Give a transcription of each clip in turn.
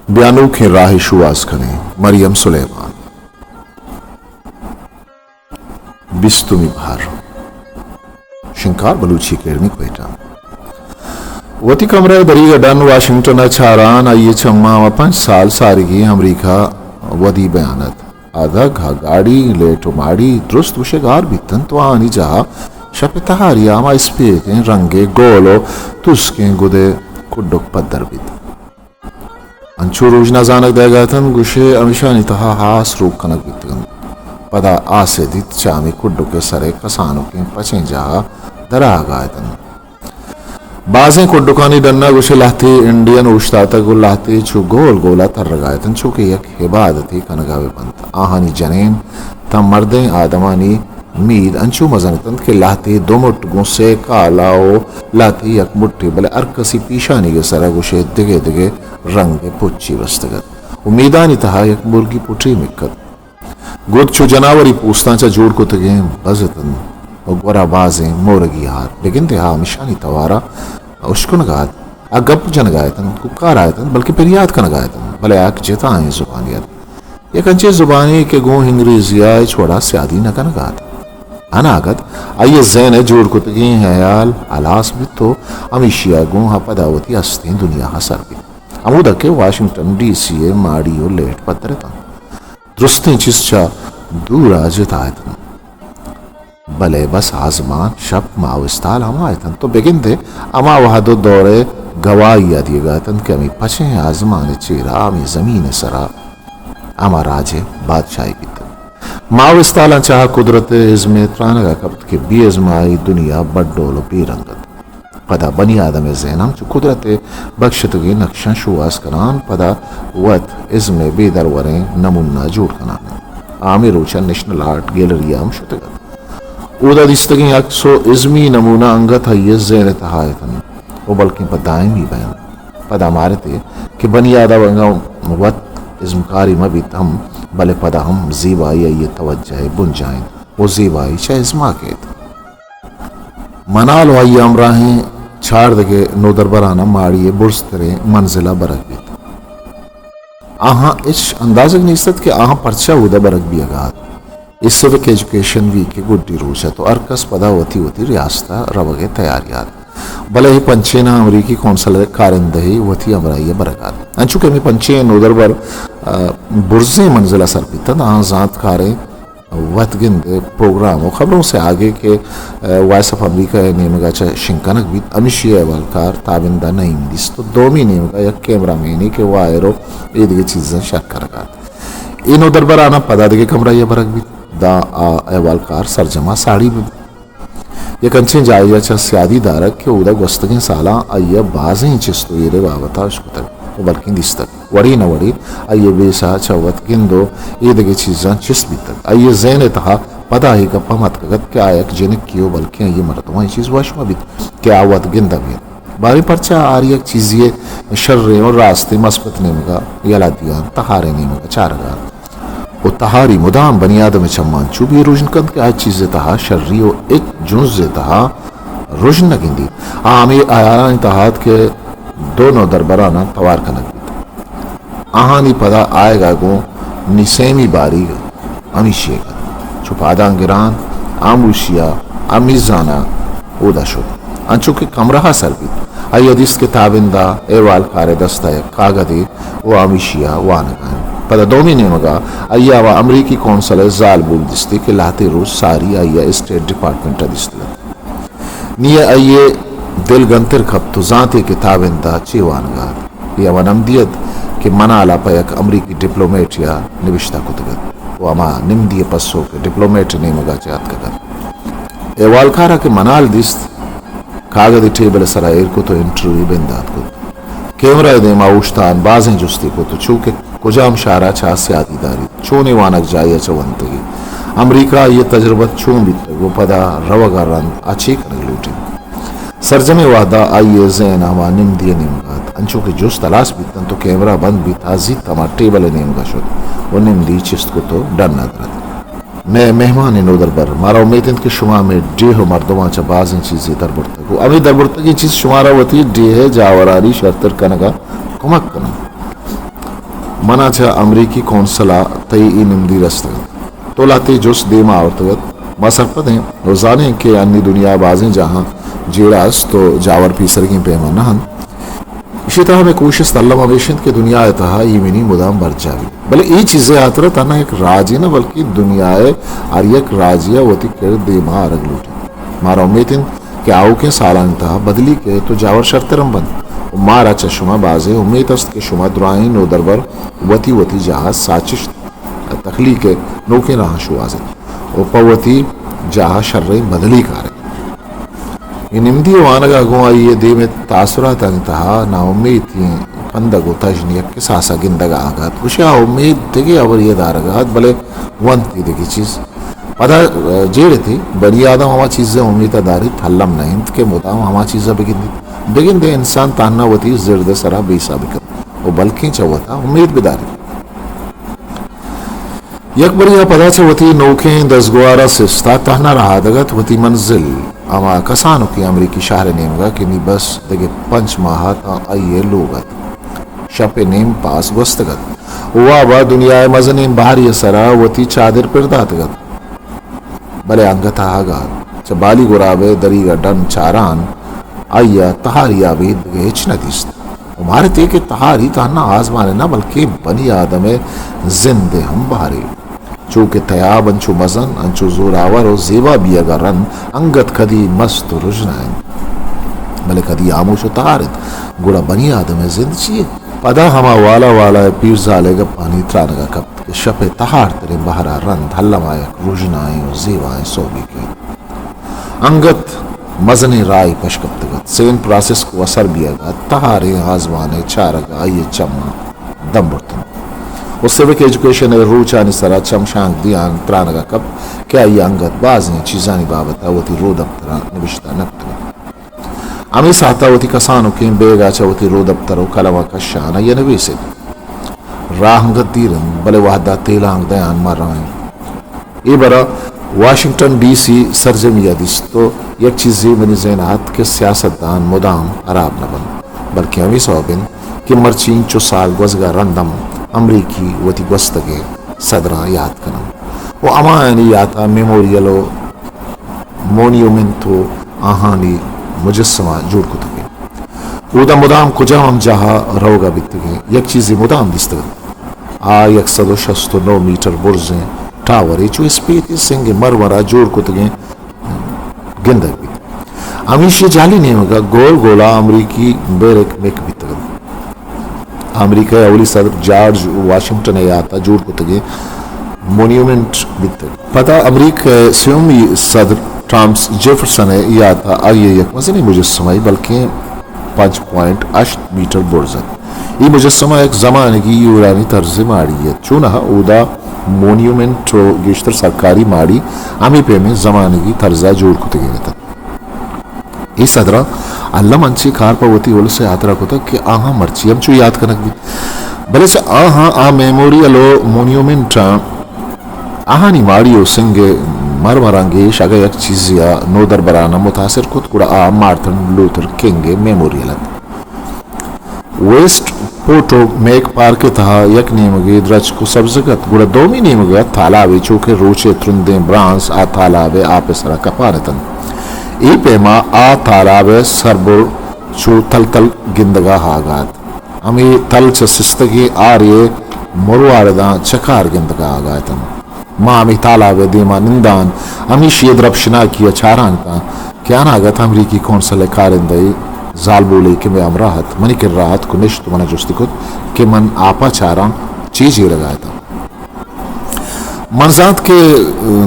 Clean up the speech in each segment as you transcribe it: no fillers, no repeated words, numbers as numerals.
بیانو کے راہ شواز کنے مریم سلیمان بستمی بھار شنکار بلوچی کیرنی کوئٹہ وتی کمرہ دری گڈن واشنگٹن چھاران آئیے چما و 5 سال سارگی امریکہ ودی بیانت آدھا گھا گاڑی لیٹو ماڑی درست وشگار بیتن تو آنی جہا شپ تہاری آما اسپیکیں رنگے گولو تسکیں گدے کڈک پدر بیت انچو روج نزانک دے گایتن گوشے امیشانی تہا ہاس روک کنک بیتن پدا آسے دیت چامی کڈو کے سرے کسانو کے پچیں جہا درا گایتن بازیں کڈکانی ڈننا گوشے لہتی انڈین اوشتاتا گو لہتی چو گول گولا تر رگایتن چوکہ یک حبادتی کنگاوے بنتا آہانی جنین تم مردیں آدمانی مید انچو مزنتن کہ لہتی 2 مٹ گو سے کالاو لہتی یک مٹی بلے ارکسی پیشانی کے سرہ گوشے دگے دگے رنگ پوچی بستگت امیدانی تہا یک مرگی پوٹی مکت گود چو جناوری پوستان چا جوڑ کو تگیں بزتن گورا بازیں مورگی ہار لیکن تہا ہمیشانی توارا اشکنگات اگپ جنگایتن کو کار آیتن بلکہ پریاد کنگایتن بلے آک جتا آئیں زبانیت یک انچے زبانی کے گو انگریزی آئے چھوڑا سیادی نکنگات اناگت آئیے زین جوڑ کو تگیں حیال علاس بھی تو امیشیا گو ہا پداوتی استیں دنیا ہا سر بھی امودہ کے واشنگٹن ڈی سی ماڑیو لیٹ پترتا درستیں چیز چا دور آجتا آیتن بلے بس آزمان شب ماوستال ہم آیتن تو بگن دے اما وحدو دورے گواہی آدیے گایتن کہ امی پچھیں آزمان چیرا امی زمین سرا اما راجے بادشاہی بیتن ماوستالاں چاہا قدرت ازم ترانگا کبت کہ بی ازمائی دنیا بڑھولو بی رنگت پدا بنی آدم زینم چو قدرت بخشتگی نقشن شواز کنان پدا وط ازم بی دروریں نمونہ جوڑ کنان آمی روچن نیشنل آرٹ گیلری آم شتگت اودا دستگیں اکسو ازمی نمونہ انگت ہے زین تہایتن او بلکہ پدائیں بھی بین پدا مارتے کہ بنی آدھا ونگا وقت ازمکاری مبیت ہم بلے پدا ہم زیبائی یہ توجہ بن جائیں وہ زیبائی چاہ ازما کہت منال وائی امراہیں چھاڑ دگے نو دربرانا ماڑی برسترے منزلہ برک بیت آہاں اچ اندازک نیست کہ آہاں پرچہ اودا برک بھی اگات اس سیوک ایجوکیشن وی کے گڈی روچا تو ارکس پدا ہوتی ریاستہ روگے تیاریات بلے ہی پنچینا امریکی کونسل کارندہی ہوتی امرائی برکات انچوکہ میں پنچین ادھر بر برزیں منزلہ سر پیتا آن ذات کاریں وقت گند پروگرام و خبروں سے آگے کے وائس آف امریکہ نیمگا چا شنکنک بیت امیشی ایوالکار تابندہ نئیم دیس تو دومی نیمگا یک کیمرہ مینی کے وائرو یہ دیگے چیزیں شک کرگات اینو در برانا پدا دیگے کمرہ برک بیت دا ایوالکار سرجمہ ساڑی بھی یک انچیں جائیہ چا سیادی دارک کہ اودا گوستگیں سالا آئیہ بازیں چستو یہ روابطہ اشکو تک بلکہ دیس تک وڑی نہ وڑی آئیے بیسا چاوت گندو یہ دگے چیزاں چس بھی تک آئیے زین اتہا پدا ہی کپا مت کگت کیا ایک جنک کیو بلکہ آئیے مردمہ یہ چیز واشمہ بھی کیا آوت گندہ بھی باری پرچہ آری ایک چیزیے شرے اور راستے مسبت نیمگا یلا دیان تہارے نیمگا چارگا و تہاری مدام بنی آدم چمان چوبی روشن کند کہ آج چیز تہا شرری و ایک جنز تہا روشن نگندی آمی آیاران اتحاد کے دونوں دربرانا توار کنک بیتا آہانی پدا آئے گا گو نسیمی باری امیشی گا چھپادان گران آموشیا امیزانا اودا شد انچو کہ کمرہا سر بیت آئی حدیث کے تابندہ ایوال کار دستا کاغدی و امیشیا وانگان پدا دومی نیمگا آئیا و امریکی کونسل زال بول دستی کہ لاتے روز ساری آئیا اسٹیٹ ڈپارٹمنٹ دستی نیے آئیے دل گنتر کھب تو ذاتی کتابندہ چیوانگا یا ونمدیت کہ منالا پا یک امریکی ڈپلومیٹ یا نوشتہ کتگت و اما نمدی پسو کے ڈپلومیٹ نیمگا چیات کگت ایوالکارا کے منال دست کاغذی ٹیبل سرائر کو تو انٹروی بندات کو کیمرہ دیما اوشتان بازیں جستی کو تو چونکہ کجام شارع چھا سیادی داری چونے وانک جائیا چونتگی امریکہ یہ تجربت چون بیتا وہ پدا روگا رند اچھی کنگ لوٹی سرجم وحدہ آئیے زین آما نمدی نمگات انچو کہ جوست تلاس بیتن تو کیمرہ بند بیتا زید تما ٹیبل نمگا شد وہ نمدی چست کو تو ڈن ندرد میں مہمان نودر بر مارا امیدن کہ شما میں ڈیہو مردمان چا بازن چیزی در برتگو امی در برتگی چیز شمارا وطی ڈیہ جاوراری شرطر کنگا کمک کنم منا چا امریکی کونسلا تی نمدی رستگت تولاتی جس دیما آورتگت ما سرپدیں روزانے کہ انی دنیا بازیں جہاں جیڑاس تو جاور پیسر کی پیمان نہن اسی طرح میں کوشش تلم آویشند کہ دنیا اتہا ایمینی مدام بر جاوی بلے ای چیزیں آترہ تانا ایک راجی نہ بلکہ دنیا اور یک راجیہ ہوتی کر دیما آرگ لوٹی مارا امیتن کہ آو کے سالان انتہا بدلی کے تو جاور شرط رم بند مارا چشمہ بازے امید است کہ شما درائیں نو دربر وتی جہاں ساچش تخلیق نوکے رہا شوازن او پوتی جہاں شر بدلی کارے نمدی وانگا گو آئیے دے میں تاثرات انتہا نا امید تھی کندگو تجنیک کے ساسا گندگا آگات خوشی امید دگے اور یہ دارگات بلے ونتی دگی چیز پدا جیڑے تھی بنی آدم ہما چیزیں امید داری تھلم نہیں کہ مدام ہما چیزیں بگن دے انسان تاننا وتی زرد سرا بیسا بکت و بلکیں چوتا امید بداری یک بری پدا چوتی نوکیں دزگوارا سستا تہنا رہا دگت وتی منزل اما کسانو کی امریکی شہر نیمگا کنی بس دگے 5 ماہ تا آئیے لوگت شپ نیم پاس گستگت وابا دنیا مزنین بحری سرا وتی چادر پرداتگت بلے انگتا آگا چبالی گرابے دریگا ڈن چاران آئیا تہاری آبید گیچ ندیست ہمارے تے کہ تہاری تہنا آزمانے نہ بلکہ بنی آدم زندے ہم بہارے چونکہ تیاب انچو مزن انچو زوراور و زیبا بھی اگر رن انگت کدی مست و رجنائن بلے کدی آموش و تہارت گوڑا بنی آدم زند چیئے پدا ہما والا پیر زالے گا پانی ترانگا کب کہ شپ تہار ترے بہرا رند حلم آئک رجنائیں و زیبائیں سوگی کے انگت مزن رائے پشکپتگت سین پراسس کو اثر بھی اگا تہارے آزمانے چارگا آئیے چمنا دم برتن اس سیوک ایجوکیشن روچانی سرا چمشانگ دیان ترانگا کب کیا یہ انگت بازیں چیزانی بابتا وتی رو دفترہ نبشتہ نکتگا امی ساتا وتی کسانو کین بیگا چا وتی رو دفترو کلمہ کشانا یہ نویسے راہنگت دیرن بلے وحدہ تیلانگ دیان مار رہا ای برا واشنگٹن ڈی سی سرزمیہ دیستو یک چیزی بنی زینات کے سیاستدان مدام عراب نہ بن بلکہ ہمی صحابین کہ مرچین 4 سال گوزگا رندم امریکی وتی گوستگے صدرہ یاد کنم وہ امانی یاتا میموریلو مونیومنٹو آہانی مجسمہ جوڑ کتگے اودا مدام کجا ہم جہاں روگا بیتگے یک چیزی مدام دیستگے 169 میٹر برزیں ٹاوری چو اسپیتی سنگ مرمرہ جوڑ کتگیں گندگ بیت امیشی جالی نیمگا گول گولا امریکی بیرک میک بیتگا امریکہ اولی صدر جارج واشنگٹن ایاتا جوڑ کتگیں مونیومنٹ بیتگا پتا امریکہ سیومی صدر ٹامس جیفرسن ایاتا آئیے یک مزنی مجسمائی بلکہ 5.8 میٹر برزت یہ مجسمہ ایک زمانے کی یورانی طرز ماڑی ہے چونہ اودا مونیومنٹ گیشتر سرکاری ماڑی امی پہ میں زمانے کی طرزہ جوڑ کتے گئے تھا یہ صدرہ اللہ منچی کار پا ہوتی اول سے آترہ کتا کہ آہاں مرچی ہم چو یاد کنک بھی بلے سے آہاں میموریلو مونیومنٹ آہاں نی ماڑی ہو سنگے مرمرانگیش اگر یک چیزیا نو در برانا متاثر کت کڑا مارتن لوتر کنگ میموریلت ویسٹ پوٹو میک پارک تہا یک نیمگی درچ کو سبزگت گوڑا دومی نیمگی تھالاوی چوکے روچے ترندیں برانس تھالاوی آپ سرا کپانتن ای پیما تھالاوی سربر چو تل گندگا ہاگات امی تل چسستگی آریے مرواردان چکار گندگا آگاتن ماں امی تھالاوی دیما نندان امی شید ربشنا کیا چاران کا کیا ناگت امریکی کونسل کارندائی زال بولے کہ میں امراحت منی کر راحت کو نشت منہ جستی کت کہ من آپا چاران چیز ہی لگایا تھا منزات کے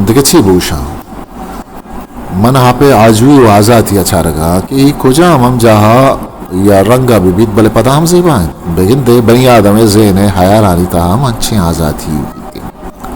دکچی بوشاں من آپے آجوی و آزادی اچھا رگا کہ ہی کجا ہم جہاں یا رنگا بھی بیت بلے پتا ہم زیبائیں بگن دے بنی آدم زین حیارانی تا ہم انچیں آزادی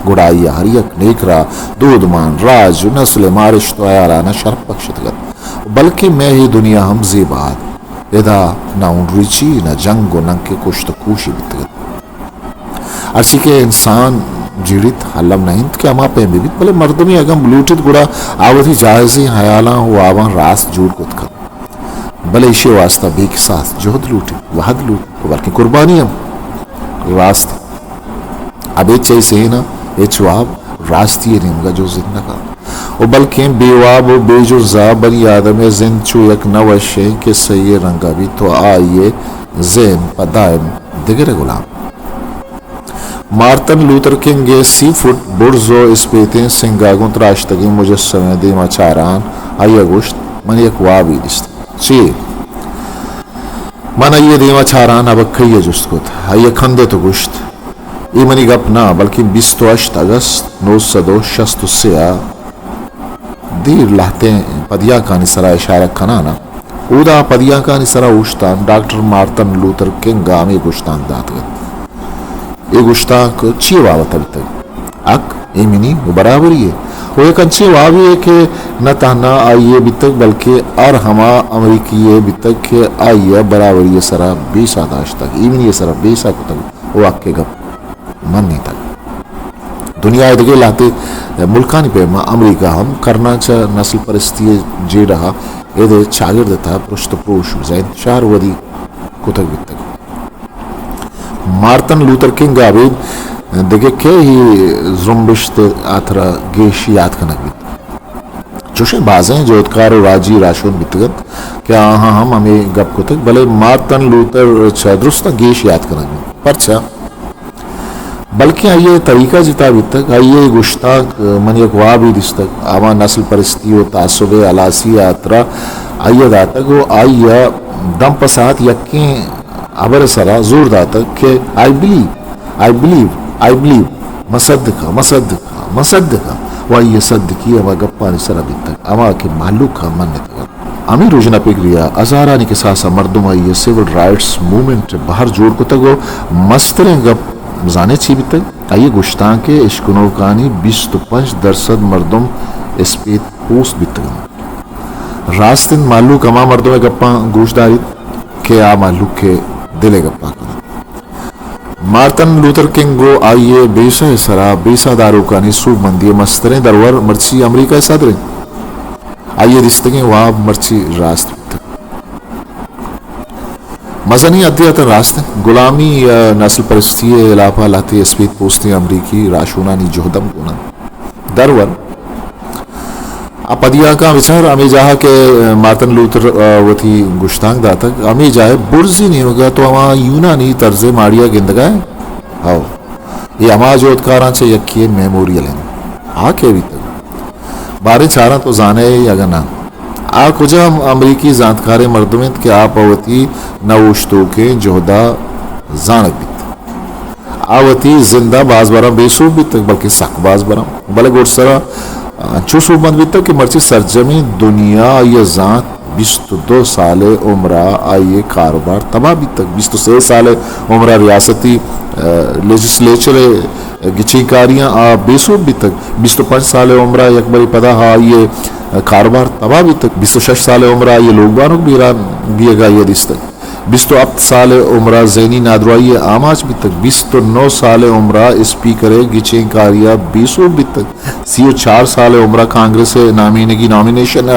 گڑائی ہر یک نیکرا دودمان راج نسل مارش تو حیارانہ شرف بخشتگت بلکہ میں ہی دنیا ہم زیبات ادا نہ ان ریچی نہ جنگ و ننگ کے کشت کوشی بیتگت ارچی کے انسان جیڑیت حلم نہیں کہ ہما پہ بھی بیت بلے مردمی اگم بلوٹت گڑا آوتی جائزی حیالاں ہوا آوان راست جوڑ کت کر بلے اشے واسطہ بیک ساتھ جہد لوٹی وحد لوٹی بلکہ قربانی ہم راست ابھی چیسینا اچواب راستی نیمگا جو زندگا و بلکہ بیواب و بے جزا بنی آدم زند چو یک نوشے کے سی رنگا بھی تو آئیے زین پدائم دگر غلام مارتن لوتر کنگ سی فٹ برزو اسپیتیں سنگاگون تراشتگی مجسمے دیما چاران آئیے گوشت من یک وابی دست چی من آئیے دیما چاران اب کھئیے جست کت آئیے کھندے تو گوشت ای منی گپ نا بلکہ 28 اگست 1963 دیر لہتے پدیا کانی سرا اشارہ کھنانا اودا پدیا کانی سرا اوشتان ڈاکٹر مارتن لوتر کنگ آمی گوشتان دات گت ای گوشتان کو چی واوتا بیتگ اک ای منی وہ برابری ہے وہ ایک انچی واوی ہے کہ نہ تہنا آئیے بیتگ بلکہ اور ہما امریکی بیتگ کہ آئیے برابری سرا بیسا داشتگ ای منی سرا بیسا کتگ وہ اک کے گپ من نہیں تک دنیا دگے لاتے ملکانی پیما امریکہ ہم کرنا چا نسل پرستی جی رہا ایدے چاگرد تا پرشت پروش زین شہر ودی کتک بیتک مارتن لوتر کنگ آبید دگے کہ ہی زرمبشت آترا گیشی یاد کنک بیت چوشے بازیں جو ادکار راجی راشون بیتگت کہ آہاں ہم ہمیں گپ کتک بلے مارتن لوتر چا درستا گیش یاد کنک بیت پرچا بلکہ آئیے طریقہ جتا بھی تک آئیے گشتاق من یک وابی دستک آما نسل پرستی و تعصب علاسی آترا آئیے داتک و آئیے دم پسات یکیں عبر سرا زور داتک کہ I believe مصدقہ و آئیے صدقی اما گپانی سرا بھی تک اما کے معلوق من تک امی روجنا پگریا ازارانی کے ساسا مردم آئیے سیول رائٹس مومنٹ باہر جوڑ کو تگو مستریں گپ زانے چی بھی تک آئیے گوشتان کے اشکنو کانی 25% مردم اسپیت پوست بھی تک راستن معلوق اما مردم گپاں گوشت دارید کہ آ معلوق کے دلے گپاں کنا مارتن لوتر کنگو آئیے بیسا سرا بیسا دارو کانی سوب مندی مستریں درور مرچی امریکہ صدریں آئیے دستگیں واب مرچی راست بھی تک مزنی عدیت راست غلامی نسل پرستی علاقہ لاتی اسپیت پوستی امریکی راشونانی جہدم گونا درور اپدیا کا وچار امی جاہا کہ مارتن لوتر وطی گشتانگ داتک امی جاہے برزی نہیں ہوگا تو اما یونانی طرز ماڑیا گندگا ہے ہاو یہ اما جو ادکاران سے یکی میموریل ہیں آکے بھی تک بارے چارہ تو زانے یا گنا آ کجا امریکی زانتکار مردمت کہ آپ آوتی نوشتو کے جہدہ زانک بیت آوتی زندہ باز برام بے سوب بیت بلکہ سک باز برام بلے گوڑ سرا چو سوب بند بیت کہ مرچی سرجمی دنیا یہ زانت 22 سال عمرہ آئیے کاروبار تباہ بیت 23 سال عمرہ ریاستی لیجسلیچر گچیں کاریاں بے سوب بیت 25 سال عمرہ یکبری پدا آئیے کاروبار تباہ بھی تک 26 سال عمرہ یہ لوگ بانوں بھی گا یہ دس تک 27 سال عمرہ زینی نادروائی آماج بھی تک 29 سال عمرہ اسپیکر گچیں کاریا 20 بھی تک 34 سال عمرہ کانگریس نامینگی نامینیشن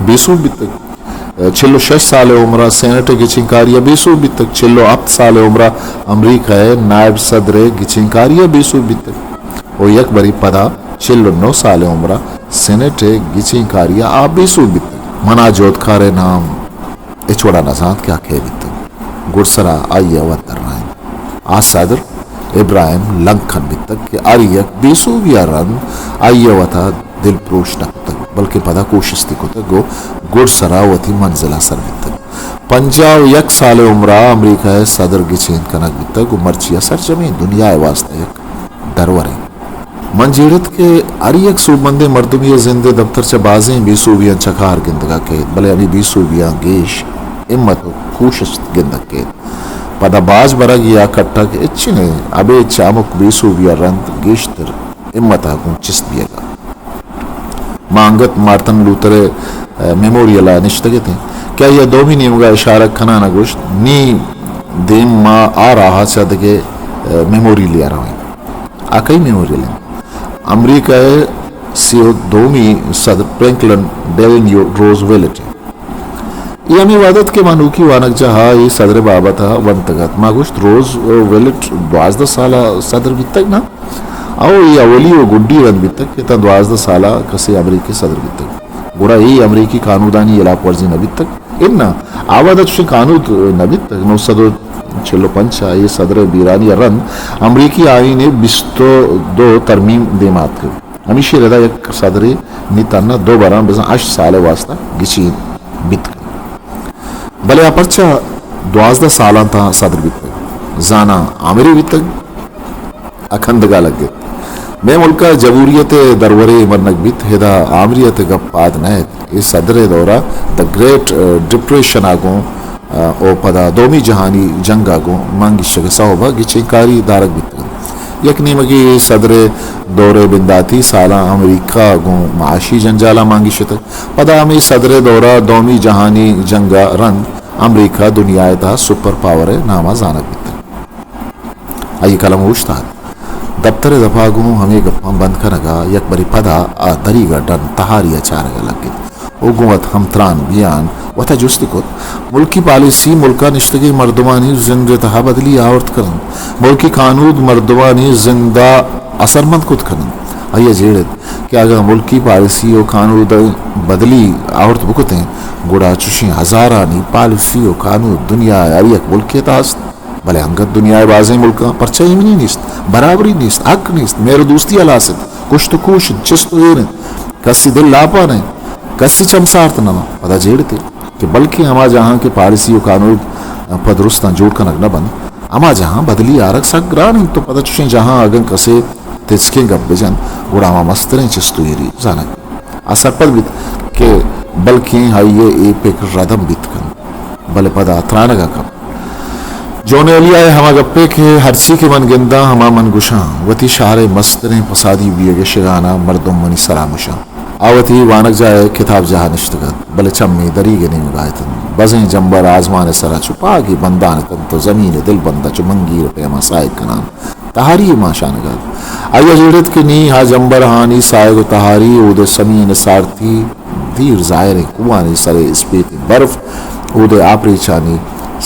20 بھی تک 46 سال عمرہ سینٹ گچیں کاریا 20 بھی تک 47 سال عمرہ امریکہ نائب صدر گچیں کاریا 20 بھی تک وہ یک بری پدا 49 سال عمرہ سینٹ گچیں کاریا آپ بھی سو بیت منا جودکار نام اچوڑا نزاد کیا کہہ بیت گرسرا آئیے وطر رائن آ صدر ابراہیم لنکھن بیت کہ آریک بیسو بیا رن آئیے وطا دل پروش نک تک بلکہ پدا کوشش تی کو تک گو گرسرا وطی منزلہ سر بیت 51 سال عمرہ امریکہ صدر گچیں کنک بیت گو مرچیا سرجمی دنیا واسطہ یک درور ہے منجیرت کے اریک صوبندے مردمی زندے دفتر چا بازیں بھی صوبیاں چکار گندگا کے بلے ابھی بھی صوبیاں گیش امت و کوشش گندگ کے پدا باز برگ یا کٹا کے اچھنے ابھی چامک بھی صوبیاں رند گیشتر امت آگون چست بیے گا مانگت مارتن لوتر میموریلہ نشتگے تھے کیا یہ دو بھی نیمگا اشارہ کھنانا گوشت نی دیم ما آ رہا چاہتے میموری لیا رہا ہے آکئی میموری لیں امریکہ دومی صدر فرینکلن ڈیلینو روزویلٹ یہ ہمیں وعدت کے مانوکی وانک جہاں یہ صدر بابا تھا ونتگت ما گوشت روز ویلٹ 12 سالہ صدر بھی تک نا او اولی و گڈی رن بیتک کہ تا 12 سالہ کسی امریکی صدر بیتک گوڑا ای امریکی قانودانی الاپ ورزی نبیتک اننا آوادت شن قانود نبیتک 945 یہ صدر بیرانی رن امریکی آئین 22 ترمیم دیمات کر ہمیشہ ردا یک صدر نیتانا 2 بران بزن 8 سال واسطہ گچین بیت کر بلے اپرچا 12 سالان تا صدر بیتک زانا عامری بیتک اکھندگا لگت میں ملکہ جمہوریت درورے مرنک بیت ہدا عامریت گپاد نیت یہ صدر دورہ دا گریٹ ڈپریشن آگوں او پدا دومی جہانی جنگ آگوں مانگی شگہ صحبہ گچیں کاری دارک بیت یک نیمگی صدر دورے بنداتی سالہ امریکہ آگوں معاشی جنجالہ مانگی شتک پدا ہمیں صدر دورہ دومی جہانی جنگا رن امریکہ دنیا تا سپر پاور نامہ زانک بیت آئی کلم ہوشتا دفتر دفاگوں ہمیں گپاں بند کرنگا یک بری پدا دریگا ڈن تہاری اچارگا لگت حکومت ہمتران بیان وتا جستی کت ملکی پالیسی ملکہ نشتگی مردمانی زندہ تہا بدلی آورت کرن ملکی قانون مردمانی زندہ اثر مند کت کرن آئیے جیڑت کہ اگر ملکی پالیسی و قانون بدلی آورت بکتیں گوڑا چوشیں ہزارانی پالیسی و قانون دنیا یک ملکی تاست بلے انگت دنیا بازیں ملکہ پرچہ ایمنی نیست برابری نیست حق نیست میرے دوستی علاست کشت کوشت چست ویرن کسی دل لاپا نہیں کسی چمسارت نما پدا جیڑتے کہ بلکہ ہما جہاں کے پالیسی و قانون پدرستان جوڑ کا نگنا بند ہما جہاں بدلی آرک سک گرانی تو پدا چوشیں جہاں اگن کسے تجکیں گب بجن گوڑا ہما مستریں چستو ایری زانک اثر پد بیت کہ بلکہ ہائیے اے پیک ردم بیت کن بلے پدا ترانگا کب جونے علی آئے ہما گپے کے ہرچی کے من گندہ ہما من گشاں وتی شعر مستریں پسادی بیگے شگانا مردم منی سرامشاں آوتی وانک جائے کتاب جہاں نشتگت بلے چمی دریگے نہیں مگایتن بزیں جنبر آزمان سرا چھپا گی بندان کن تو زمین دل بندہ چو منگیر پیما سائق کنان تہاری ما شانگت آیا جیڑت کے نی ہا جنبر ہانی سائق تہاری او دے سمین سارتی دیر ظاہر کوانی سرے اسپیت برف او دے آپری چانی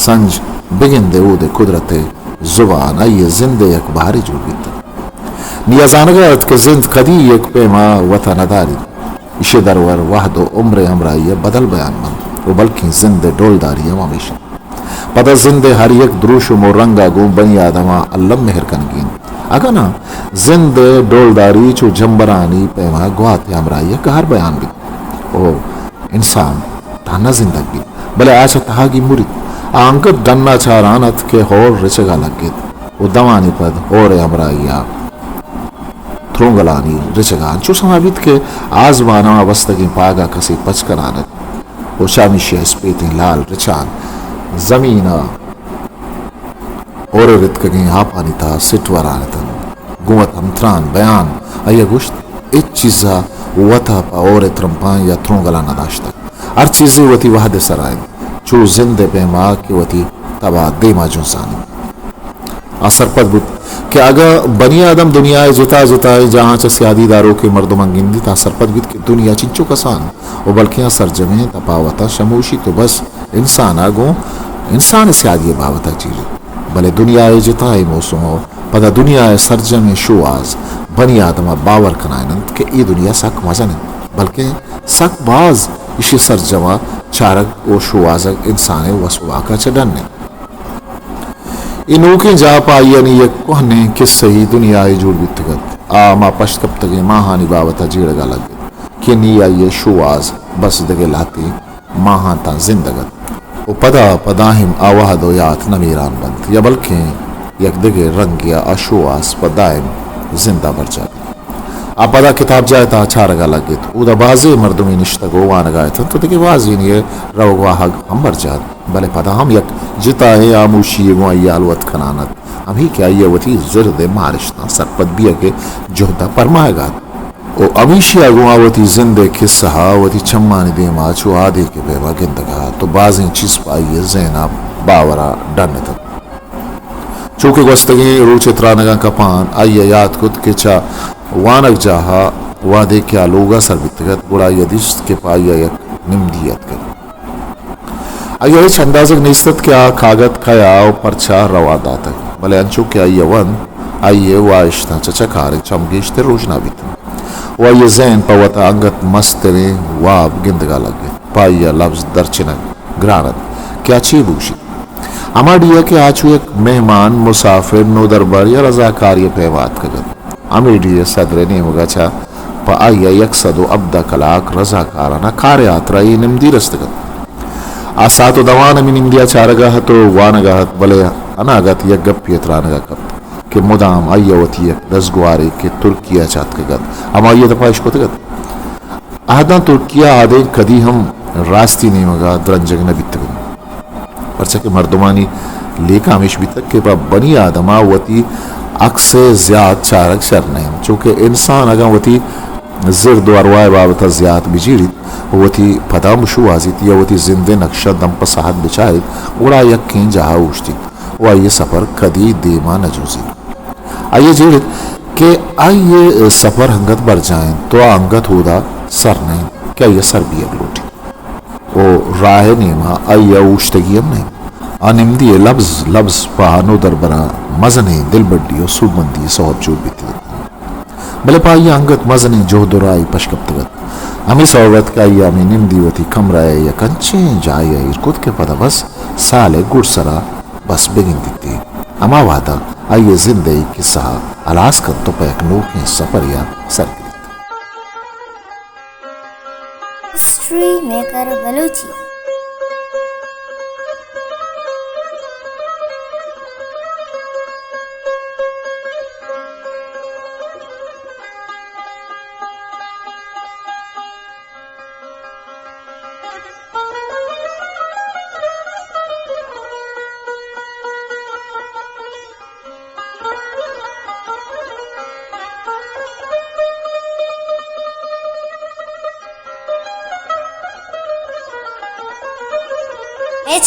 سنج بگن دے او دے قدرت زبان آئیے زندے یک بہاری جوڑ بیتا نیازانگت کے زند قدی یک پیما وطن داری اشے درور وحد و عمر امرائی بدل بیان من و بلکہ زند ڈول داری ہمیشہ پدا زند ہر یک دروش و مورنگا گو بنی آدمہ اللہ مہر کنگین اگر نا زند ڈول داری چو جنبرانی پیما گوات امرائی کہر بیان بھی او انسان تانا زندگ بھی بلے آچا تہاگی مرید آنکت ڈننا چارانت کے ہور رچگا لگت و دوانی پد اور امرائی ترونگلانی رچگان چو سمابیت کے آزمانا وستگی پاگا کسی پچ کرانت و شامیشی اسپیتی لال رچان زمینہ اور رتکگی ہاپانی تا سٹورانتن گوت ہمتران بیان آیا گوشت ایچ چیزا وطا پا اور ترمپان یا ترونگلانا داشتا ہر چیزی وطی وحد سرائن چو زند پیما کی وطی تبا دیما جنسانی اثر پد بود کہ اگر بنی آدم دنیا جتا جتا جہاں چا سیادی داروں کے مردمان گندی تا اثر پد بود کہ دنیا چنچو کسان و بلکہ اثر جمعیں تپاوتا شموشی تو بس انسان آگوں انسان سیادی باوتا چیز بلے دنیا جتا موسم ہو پدا دنیا سرجم شواز بنی آدم باور کنائنند کہ ای دنیا سک مزہ نہیں بلکہ سک باز اسی سرجمہ چارک و شوازک انسان وسوا کا چڈن نہیں انوکیں جا پائی یعنی یک کوہنے کس صحیح دنیا جوڑ بیتگت آما پشت کب تگے ماہانی باوتا جیڑگا لگت کہ نی آئیے شواز بس دگے لاتی ماہاں تا زندگت و پدا پداہم آوہدو یات نمیران بند یا بلکہ یک دگے رنگ یا اشواز پدائم زندہ بر جاتی آ پدا کتاب جائے تا چارگا لگت او دا بازی مردمی نشتگو وانگایتن تو دگے بازی نیے روگوا حق ہم بر جات بلے پدا ہم یک جتا ہے آموشی گو ایالوت کنانت ہم ہی کیا یہ وطی زرد مارشتا سرپت بیا کے جہدہ پرمائے گا او امیشی آگو آوتی زندے کسہا وطی چمانی دیما چو آدھے کے بیوا گندگا تو بازیں چیز پائی زینب باورا ڈرنتا چونکہ گوستگی روچ اترانگا کپان آئیے یاد کت کہ چا وانک جاہا وادے کیا لوگا سر بیتگت گوڑا یدیست کے پائی یک نمدیت کر آئیے ہیچ اندازک نیستت کیا کاغت کھایا و پرچا روا داتک بلے انچو کیا یہ one Ayye waishta chachakare chamgishte rojnabit. Wa zen pawata angat mastere wab gindagalage. Paya lafz darchinak granat. Kya chebushi. Amadiya ke achu ek mehman musafir no darbar ya razakar ye pevat kagat. Amadiya sadre ne mugacha pa ayya yaksadu abda kalak razakarana karyat rai nimdirastagat. Asato dawana min India charagahat to wanagahat bale anagat yagap pietranagat. Ke mudam ayyawati dasguare ke Turkiya chat kagat. Ama ayya tapaish ko tagat. Ahadan Turkiya ade kadi hum rasti ne maga dranjag na bittagat. پرچہ کہ مردمانی لیکا ہمیش بھی تک کہ بنی آدمہ وطی اکسے زیاد چارک شر نہیں چونکہ انسان اگا وطی زرد و اروائے بابتا زیاد بجیڑید وطی پدا مشو آزید یا وطی زندے نقشہ دم پساحت بچائید اڑا یکین جہا اوشتید و آئیے سفر کدی دیما نجوزید آئیے جیڑید کہ آئیے سفر ہنگت بر جائیں تو آنگت ہودا سر نہیں کہ آئیے سر بھی اگلوٹی او راہ نیما آئیا اوشتگیم نہیں آنمدی لبز پہانو دربرا مزنے دل بڑی و سوگ مندی صحب جو بیتی بلے پائی انگت مزنے جو درائی پشکبتگت ہمیں صحبت کا آئیا میں نمدی وطی کم رائے یا کنچیں جائے ارکت کے پدا بس سالے گر سرا بس بگن دیتی اما وعدہ آئیے زندگی کی سہا علاس کن تو پیک نوکیں سفر یا sir history maker Balochi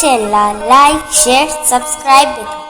channel like share subscribe